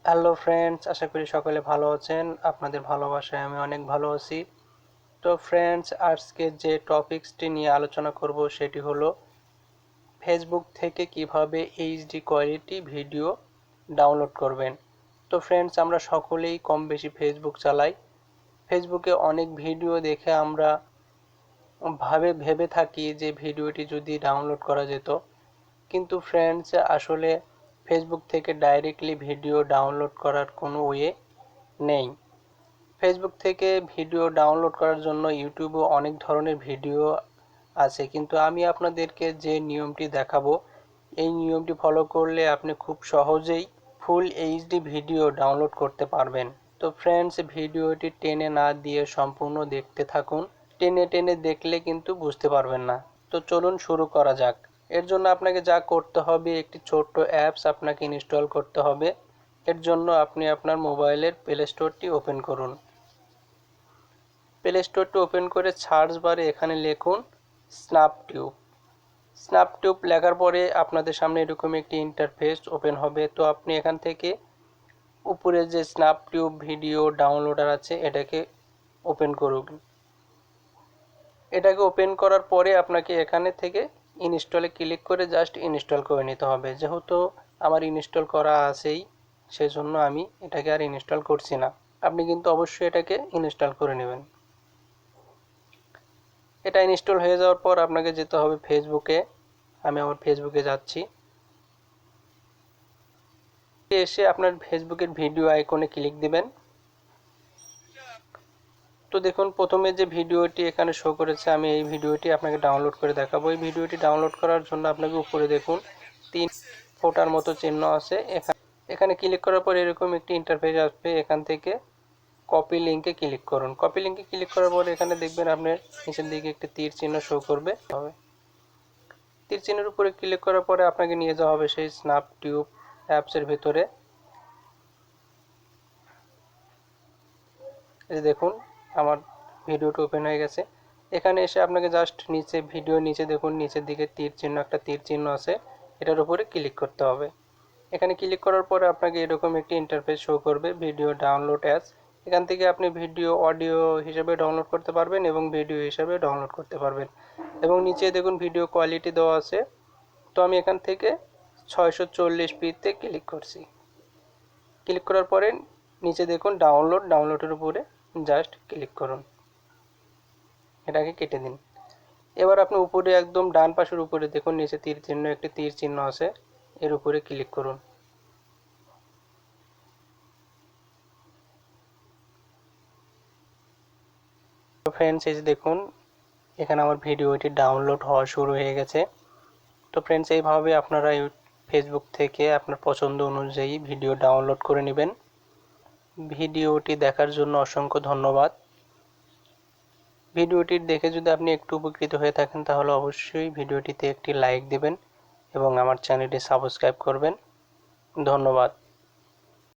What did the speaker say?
Hello friends, আশা করি সকলে ভালো আছেন। আপনাদের ভালোবাসায় আমি অনেক ভালো আছি। তো ফ্রেন্ডস, আজকে যে টপিকসটি নিয়ে আলোচনা করব সেটি হলো ফেসবুক থেকে কিভাবে এইচডি কোয়ালিটি ভিডিও ডাউনলোড করবেন। তো ফ্রেন্ডস, আমরা সকলেই কম বেশি ফেসবুক চালাই। ফেসবুকে অনেক ভিডিও দেখে আমরা ভেবে থাকি যে ভিডিওটি যদি ডাউনলোড করা যেত, কিন্তু ফ্রেন্ডস আসলে ফেসবুক থেকে ডাইরেক্টলি ভিডিও ডাউনলোড করার কোনো ওয়ে নেই। ফেসবুক থেকে ভিডিও ডাউনলোড করার জন্য ইউটিউবে অনেক ধরনের ভিডিও আছে, কিন্তু আমি আপনাদেরকে যে নিয়মটি দেখাবো এই নিয়মটি ফলো করলে আপনি খুব সহজেই ফুল এইচডি ভিডিও ডাউনলোড করতে পারবেন। তো ফ্রেন্ডস, ভিডিওটি টেনে না দিয়ে সম্পূর্ণ দেখতে থাকুন। টেনে টেনে দেখলে কিন্তু বুঝতে পারবেন না। তো চলুন শুরু করা যাক। এর জন্য আপনাকে যা করতে হবে, একটি ছোট্ট অ্যাপস আপনাকে ইনস্টল করতে হবে। এর জন্য আপনি আপনার মোবাইলের প্লে স্টোরটি ওপেন করুন। প্লে স্টোরটি ওপেন করে সার্চ বারে এখানে লিখুন স্ন্যাপটিউব। স্ন্যাপটিউব লেখার পরে আপনাদের সামনে এরকম একটি ইন্টারফেস ওপেন হবে। তো আপনি এখান থেকে উপরে যে স্ন্যাপটিউব ভিডিও ডাউনলোডার আছে এটাকে ওপেন করুন। এটাকে ওপেন করার পরে আপনাকে এখানে থেকে ইনস্টলে ক্লিক করে জাস্ট ইনস্টল করে নিতে হবে। যেহেতু আমার ইনস্টল করা আছেই, সেজন্য আমি এটাকে আর ইনস্টল করছি না। আপনি কিন্তু অবশ্যই এটাকে ইনস্টল করে নেবেন। এটা ইনস্টল হয়ে যাওয়ার পর আপনাকে যেতে হবে ফেসবুকে। আমি আমার ফেসবুকে যাচ্ছি। এসে আপনার ফেসবুকের ভিডিও আইকনে ক্লিক দিবেন। তো দেখুন, প্রথমে যে ভিডিওটি এখানে শো করেছে, আমি এই ভিডিওটি আপনাকে ডাউনলোড করে দেখাবো। এই ভিডিওটি ডাউনলোড করার জন্য আপনাকে উপরে দেখুন 3 ফোটার মতো চিহ্ন আছে। এখানে ক্লিক করার পর এরকম একটি ইন্টারফেস আসবে। এখান থেকে কপি লিঙ্কে ক্লিক করুন। কপি লিঙ্কে ক্লিক করার পর এখানে দেখবেন আপনার নিচের দিকে একটি তীর চিহ্ন শো করবে। তীর চিহ্নের উপরে ক্লিক করার পরে আপনাকে নিয়ে যাওয়া হবে সেই স্ন্যাপটিউব অ্যাপসের ভিতরে। এই দেখুন, আমার ভিডিওটা ওপেন হয়ে গেছে। এখানে এসে আপনাকে জাস্ট ভিডিওর নিচে দেখুন, নিচের দিকে একটা তীর চিহ্ন আছে, এটার উপরে ক্লিক করতে হবে। এখানে ক্লিক করার পরে আপনাকে এরকম একটি ইন্টারফেস শো করবে, ভিডিও ডাউনলোড অ্যাজ। এখান থেকে আপনি ভিডিও অডিও হিসেবে ডাউনলোড করতে পারবেন এবং ভিডিও হিসাবে ডাউনলোড করতে পারবেন। এবং নিচে দেখুন ভিডিও কোয়ালিটি দেওয়া আছে। তো আমি এখান থেকে 640p-তে ক্লিক করছি। ক্লিক করার পরে নিচে দেখুন ডাউনলোডের উপরে জাস্ট ক্লিক করুন। এটাকে কেটে দিন। এবার আপনি উপরে একদম ডান পাশের উপরে দেখুন নিচে একটি তীর চিহ্ন আছে, এর উপরে ক্লিক করুন। ফ্রেন্ডস, এই যে দেখুন এখানে আমার ভিডিওটি ডাউনলোড হওয়া শুরু হয়ে গেছে। তো ফ্রেন্ডস, এইভাবে আপনারা ফেসবুক থেকে আপনার পছন্দ অনুযায়ী ভিডিও ডাউনলোড করে নেবেন। ভিডিওটি দেখার জন্য অসংখ্য ধন্যবাদ। ভিডিওটি দেখে যদি আপনি একটু উপকৃত হয়ে থাকেন তাহলে অবশ্যই ভিডিওটিতে একটি লাইক দিবেন এবং আমার চ্যানেলটি সাবস্ক্রাইব করবেন। ধন্যবাদ।